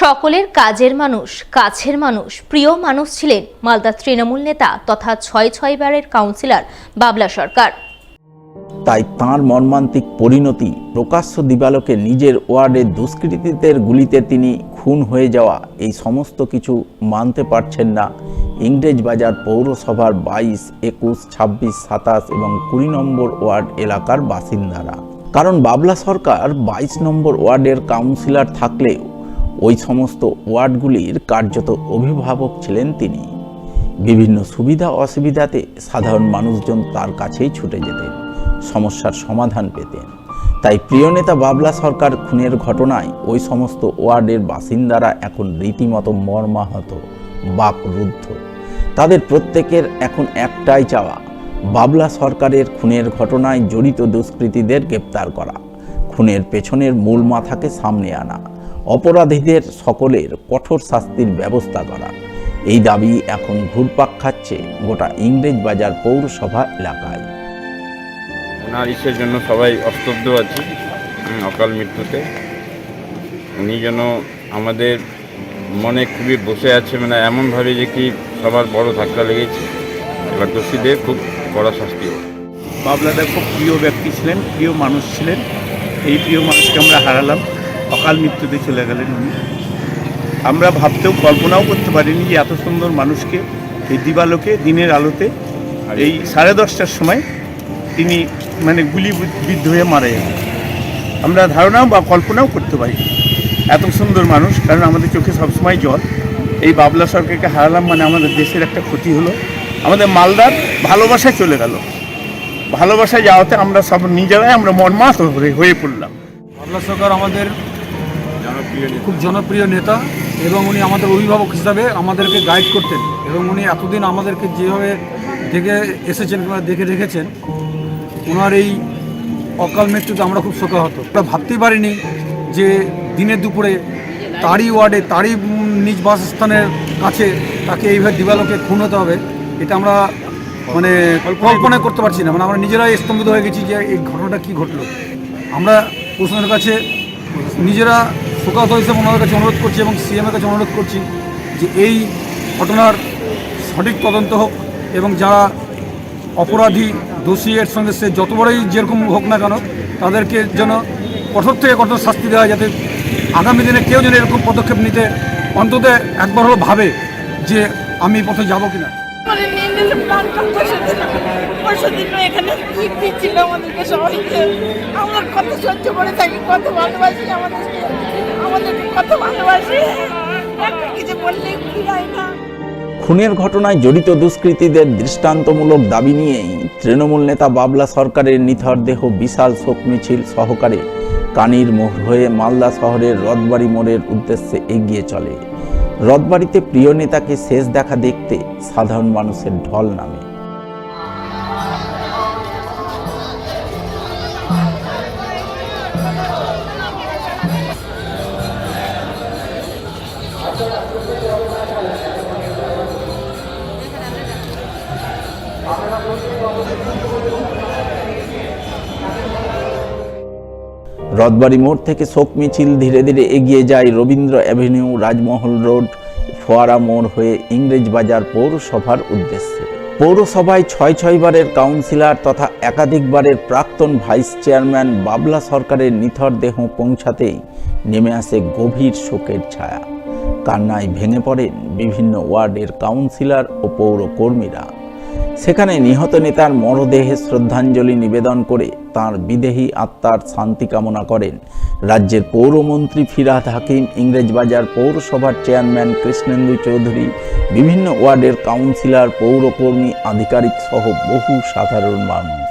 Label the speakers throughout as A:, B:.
A: সকলের কাজের মানুষ, কাছের মানুষ, প্রিয় মানুষ ছিলেন মালদা তৃণমূল নেতা তথা ৬ বারের কাউন্সিলর বাবলা সরকার।
B: তাই তাঁর মর্মান্তিক পরিণতি প্রকাশ্য দিবালোকে নিজের ওয়ার্ডের দুষ্কৃতীদের গুলিতে তিনি খুন হয়ে যাওয়া এই সমস্ত কিছু মানতে পারছেন না ইংরেজবাজার পৌরসভার ২২, ২১, ২৬, ২৭ এবং ২০ নম্বর ওয়ার্ড এলাকার বাসিন্দারা। কারণ বাবলা সরকার ২২ নম্বর ওয়ার্ডের কাউন্সিলর থাকলেও ওই সমস্ত ওয়ার্ডগুলির কার্যত অভিভাবক ছিলেন তিনি। বিভিন্ন সুবিধা অসুবিধাতে সাধারণ মানুষজন তার কাছেই ছুটে যেতেন, সমস্যার সমাধান পেতেন। তাই প্রিয় নেতা বাবলা সরকার খুনের ঘটনায় ওই সমস্ত ওয়ার্ডের বাসিন্দারা এখন রীতিমতো মর্মাহত, বাকরুদ্ধ। তাদের প্রত্যেকের এখন একটাই চাওয়া, বাবলা সরকারের খুনের ঘটনায় জড়িত দুষ্কৃতীদের গ্রেপ্তার করা, খুনের পেছনের মূল মাথাকে সামনে আনা, অপরাধীদের সকলের কঠোর শাস্তির ব্যবস্থা করা। এই দাবি এখন ঘুরপাক খাচ্ছে গোটা ইংরেজবাজার পৌরসভা এলাকায়।
C: ওনার ইসের জন্য সবাই অস্তব্ধ আছে অকাল মৃত্যুতে। উনি যেন আমাদের মনে খুবই বসে আছে, মানে এমনভাবে যে কি সবার বড় ধাক্কা লেগেছে। এবার দোষীদের খুব কড়া শাস্তি হোক।
D: বাবলাদা খুব প্রিয় ব্যক্তি ছিলেন, প্রিয় মানুষ ছিলেন। এই প্রিয় মানুষকে আমরা হারালাম, অকাল মৃত্যুতে চলে গেলেন উনি। আমরা ভাবতেও কল্পনাও করতে পারিনি যে এত সুন্দর মানুষকে এই দিবালোকে দিনের আলোতে এই 10:30টার সময় তিনি গুলিবিদ্ধ হয়ে মারা যান। আমরা ধারণাও বা কল্পনাও করতে পারি এত সুন্দর মানুষ, কারণ আমাদের চোখে সবসময় জল। এই বাবলা সরকারকে হারালাম মানে আমাদের দেশের একটা ক্ষতি হলো, আমাদের মালদার ভালোবাসায় চলে গেল। ভালোবাসায় যাওয়াতে আমরা সব নিজেরাই আমরা মর্মাহত হয়ে পড়লাম।
E: বাবলা সরকার আমাদের খুব জনপ্রিয় নেতা এবং উনি আমাদের অভিভাবক হিসাবে আমাদেরকে গাইড করতেন এবং উনি এতদিন আমাদেরকে যেভাবে দেখে এসেছেন কিংবা দেখে রেখেছেন, ওনার এই অকাল মৃত্যুতে আমরা খুব শোকাহত। আমরা ভাবতেই পারিনি যে দিনের দুপুরে তারই ওয়ার্ডে তারই নিজ বাসস্থানের কাছে তাকে এইভাবে দিবালোকে খুন হতে হবে, এটা আমরা কল্পনা করতে পারছি না। আমরা নিজেরাই স্তম্ভিত হয়ে গেছি যে এই ঘটনাটা কী ঘটলো। আমরা প্রশাসনের কাছে নিজেরা শোকাহত হিসেবে ওনাদের কাছে অনুরোধ করছি এবং সিএমের কাছে অনুরোধ করছি যে এই ঘটনার সঠিক তদন্ত হোক এবং যারা অপরাধী দোষী এর সঙ্গে সে যত বড়ই যেরকম হোক না কেন তাদেরকে যেন কঠোর থেকে কঠোর শাস্তি দেওয়া, যাতে আগামী দিনে কেউ যেন এরকম পদক্ষেপ নিতে অন্তত একবার হলো ভাবে যে আমি পথে যাবো কিনা।
B: খুনের ঘটনায় জড়িত দুষ্কৃতীদের দৃষ্টান্তমূলক দাবি নিয়েই তৃণমূল নেতা বাবলা সরকারের নিথর দেহ বিশাল শোক মিছিল সহকারে কানির মোড় হয়ে মালদা শহরের রথবাড়ি মোড়ের উদ্দেশ্যে এগিয়ে চলে। রথবাড়িতে প্রিয় নেতাকে শেষ দেখা দেখতে সাধারণ মানুষের ঢল নামে। রথবাড়ি মোড় থেকে শোক মিছিল ধীরে ধীরে এগিয়ে যায় রবীন্দ্র অ্যাভিনিউ, রাজমহল রোড, ফোয়ারা মোড় হয়ে ইংরেজবাজার পৌরসভার উদ্দেশ্যে। পৌরসভায় ৬ বারের কাউন্সিলর তথা একাধিকবারের প্রাক্তন ভাইস চেয়ারম্যান বাবলা সরকারের নিথর দেহ পৌঁছাতেই নেমে আসে গভীর শোকের ছায়া। কান্নায় ভেঙে পড়েন বিভিন্ন ওয়ার্ডের কাউন্সিলর ও পৌর কর্মীরা। সেখানে নিহত নেতার মরদেহে শ্রদ্ধাঞ্জলি নিবেদন করে তাঁর বিদেহী আত্মার শান্তি কামনা করেন রাজ্যের পৌরমন্ত্রী ফিরহাদ হাকিম, ইংরেজবাজার পৌরসভার চেয়ারম্যান কৃষ্ণেন্দু চৌধুরী, বিভিন্ন ওয়ার্ডের কাউন্সিলর, পৌরকর্মী, আধিকারিক সহ বহু সাধারণ মানুষ।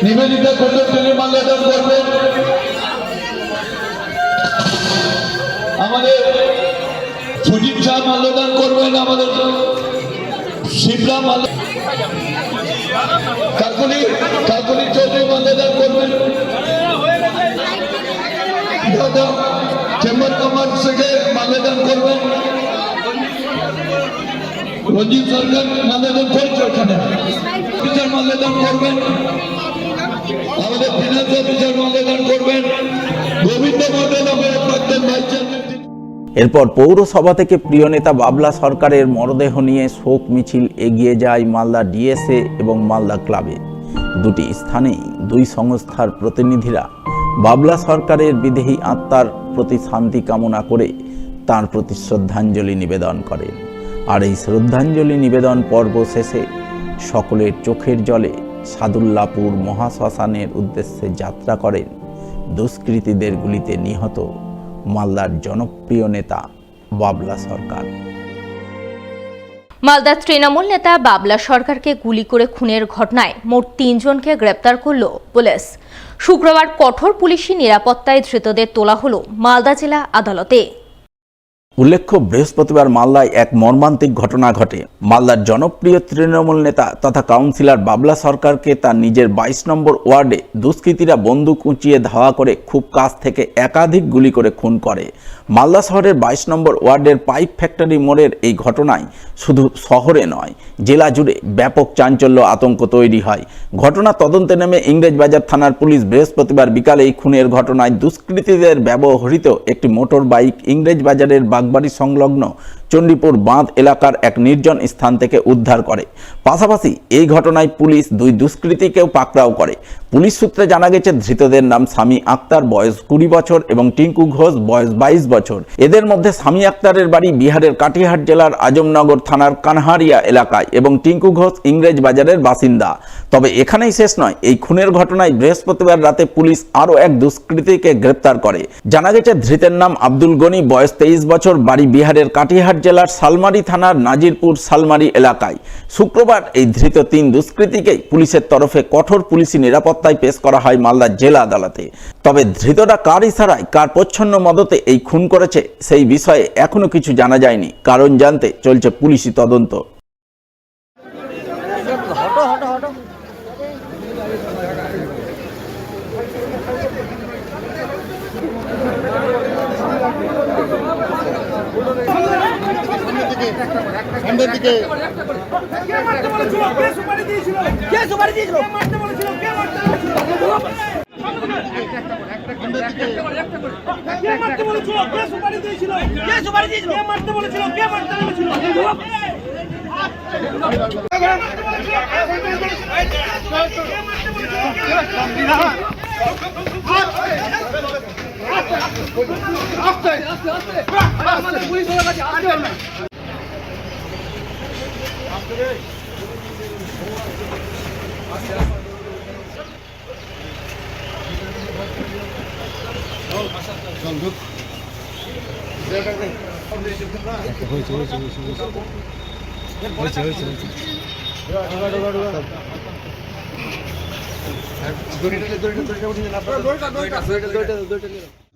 F: নিবেদিতা আমাদের সুজিত শাহ মাল্যদান করবেন, আমাদের শিবরা কাকুলি চৌধুরী মাল্যদান করবেন, চেম্বার কমান্ড থেকে মাল্যদান করবেন, রঞ্জিত সরকার মাল্যদান করছে, ওখানে অফিসার মাল্যদান করবেন, আমাদের ফিনান্স অফিসার মাল্যদান করবেন।
B: এরপর পৌরসভা থেকে প্রিয় নেতা বাবলা সরকারের মরদেহ নিয়ে শোক মিছিল এগিয়ে যায় মালদা ডিএসএ এবং মালদা ক্লাবে। দুটি স্থানেই দুই সংস্থার প্রতিনিধিরা বাবলা সরকারের বিদেহী আত্মার প্রতি শান্তি কামনা করে তার প্রতি শ্রদ্ধাঞ্জলি নিবেদন করেন। আর এই শ্রদ্ধাঞ্জলি নিবেদন পর্ব শেষে সকলের চোখের জলে সাদুল্লাপুর মহাশ্মশানের উদ্দেশ্যে যাত্রা করেন দুষ্কৃতীদের গুলিতে নিহত মালদার জনপ্রিয় নেতা বাবলা সরকার।
A: মালদার তৃণমূল নেতা বাবলা সরকারকে গুলি করে খুনের ঘটনায় মোট ৩ জনকে গ্রেপ্তার করল পুলিশ। শুক্রবার কঠোর পুলিশি নিরাপত্তায় ধৃতদের তোলা হলো মালদা জেলা আদালতে।
B: উল্লেখ্য, বৃহস্পতিবার মালদায় এক মর্মান্তিক ঘটনা ঘটে। মালদার জনপ্রিয় তৃণমূল নেতা তথা কাউন্সিলর বাবলা সরকারকে তার নিজের ২২ নম্বর ওয়ার্ডে দুষ্কৃতীরা বন্দুক উঁচিয়ে ধাওয়া করে খুব কাছ থেকে একাধিক গুলি করে খুন করে। মালদা শহরের ২২ নম্বর ওয়ার্ডের পাইপ ফ্যাক্টরি মোড়ের এই ঘটনায় শুধু শহরে নয়, জেলা জুড়ে ব্যাপক চাঞ্চল্য আতঙ্ক তৈরি হয়। ঘটনা তদন্তে নেমে ইংরেজবাজার থানার পুলিশ বৃহস্পতিবার বিকালে এই খুনের ঘটনায় দুষ্কৃতীদের ব্যবহৃত একটি মোটর বাইক ইংরেজবাজারের বাগবাড়ি সংলগ্ন চণ্ডীপুর বাঁধ এলাকার এক নির্জন স্থান থেকে উদ্ধার করে। পাশাপাশি এই ঘটনায় পুলিশ দুই দুষ্কৃতীকেও পাকড়াও করে। পুলিশ সূত্রে জানা গেছে, ধৃতদের নাম স্বামী আক্তার, বয়স ২০ বছর এবং টিঙ্কু ঘোষ, বয়স ২২ বছর। এদের মধ্যে স্বামী আক্তারের বাড়ি বিহারের কাটিহাট জেলার আজমনগর থানার কানহারিয়া এলাকায় এবং টিঙ্কু ঘোষ ইংরেজবাজারের বাসিন্দা। তবে এখানেই শেষ নয়, এই খুনের ঘটনায় বৃহস্পতিবার রাতে পুলিশ আরও এক দুষ্কৃতীকে গ্রেপ্তার করে। জানা গেছে, ধৃতের নাম আব্দুল গনি, বয়স ২৩ বছর, বাড়ি বিহারের কাটিহাট জেলার সালমারি থানার নাজিরপুর সালমারি এলাকায়। শুক্রবার এই ধৃত ৩ দুষ্কৃতীকেই পুলিশের তরফে কঠোর পুলিশি নিরাপত্তায় পেশ করা হয় মালদা জেলা আদালতে। তবে ধৃতরা কার ইশারায়, কার প্রচ্ছন্ন মদতে এই খুন করেছে সেই বিষয়ে এখনো কিছু জানা যায়নি। কারণ জানতে চলছে পুলিশি তদন্ত।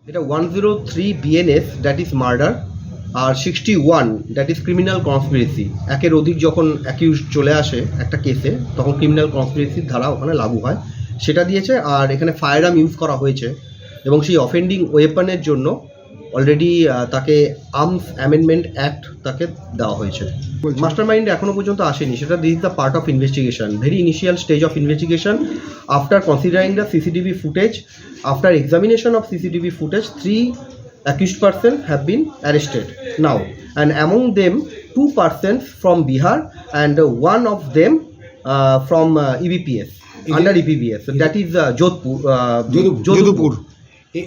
G: এটা 103 BNS দ্যাট ইজ মার্ডার আর 61 দ্যাট ইজ ক্রিমিনাল কনস্পিরেসি। একের অধিক যখন অ্যাকিউজ চলে আসে একটা কেসে, তখন ক্রিমিনাল কনস্পিরেসির ধারা ওখানে লাগু হয়, সেটা দিয়েছে। আর এখানে ফায়ার আর্ম ইউজ করা হয়েছে এবং সেই অফেন্ডিং ওয়েপনের জন্য অলরেডি তাকে আর্মস অ্যামেন্ডমেন্ট অ্যাক্ট তাকে দেওয়া হয়েছে। মাস্টার মাইন্ড এখনো পর্যন্ত আসেনি, সেটা this the part of investigation, very initial stage of investigation. After considering the CCTV footage, after examination of CCTV footage, 3 accused persons have been arrested now, and among them 2 persons from Bihar and one of them from EBPS, under EBPS, so that is Jodhpur.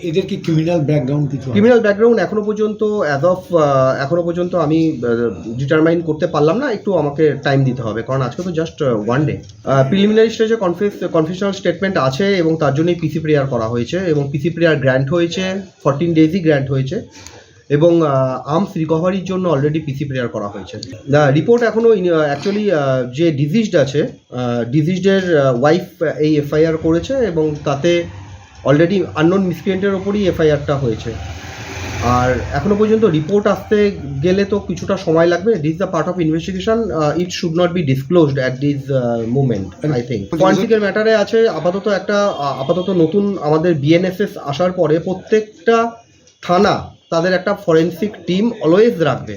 H: এদের কি criminal background কিছু?
G: Criminal background এখনো পর্যন্ত আমি determine করতে পারলাম না, একটু আমাকে টাইম দিতে হবে, কারণ আজকে তো জাস্ট ওয়ান ডে। প্রিলিমিনারি স্টেজে কনফেশনাল স্টেটমেন্ট আছে এবং তার জন্যই পিসি প্রেয়ার করা হয়েছে এবং পিসি প্রেয়ার গ্র্যান্ট হয়েছে, 14 ডেজই গ্র্যান্ট হয়েছে এবং আর্মস রিকভারির জন্য অলরেডি পিসি প্রেয়ার করা হয়েছে। রিপোর্ট এখনও অ্যাকচুয়ালি যে ডিজিজড আছে, ডিজিজডের ওয়াইফ এই এফআইআর করেছে এবং তাতে অলরেডি আননোন মিসক্রিয়েন্টের ওপরই এফআইআরটা হয়েছে। আর এখনো পর্যন্ত রিপোর্ট আসতে গেলে তো কিছুটা সময় লাগবে। This the part of investigation, it should not be disclosed at this moment. I think ফরেন্সিকের ম্যাটারে আছে আপাতত নতুন আমাদের বিএনএসএস আসার পরে প্রত্যেকটা থানা তাদের একটা ফরেন্সিক টিম অলওয়েজ রাখবে।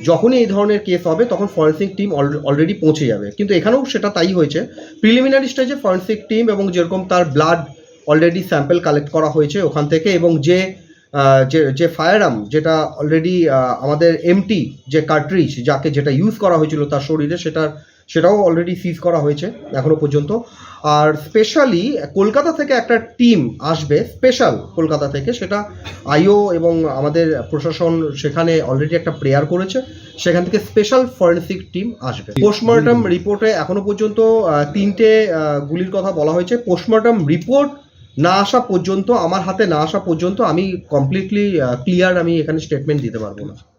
G: যখনই এই ধরনের কেস হবে তখন ফরেন্সিক টিম অলরেডি পৌঁছে যাবে, কিন্তু এখানেও সেটা তাই হয়েছে। প্রিলিমিনারি স্টেজে ফরেন্সিক টিম এবং যেরকম তার ব্লাড অলরেডি স্যাম্পল কালেক্ট করা হয়েছে ওখান থেকে, এবং যে যে ফায়ার আর্ম যেটা অলরেডি আমাদের এমটি যে কার্ট্রিজ যেটা ইউজ করা হয়েছিল তার শরীরে সেটাও অলরেডি সিজ করা হয়েছে এখনো পর্যন্ত। আর স্পেশালি কলকাতা থেকে একটা টিম আসবে, স্পেশাল কলকাতা থেকে, সেটা আইও এবং আমাদের প্রশাসন সেখানে অলরেডি একটা প্রেয়ার করেছে, সেখান থেকে স্পেশাল ফরেন্সিক টিম আসবে। পোস্টমর্টম রিপোর্টে এখনো পর্যন্ত 3টে গুলির কথা বলা হয়েছে। পোস্টমর্টম রিপোর্ট না আসা পর্যন্ত, আমার হাতে না আসা পর্যন্ত আমি কমপ্লিটলি ক্লিয়ার আমি এখানে স্টেটমেন্ট দিতে পারবো না।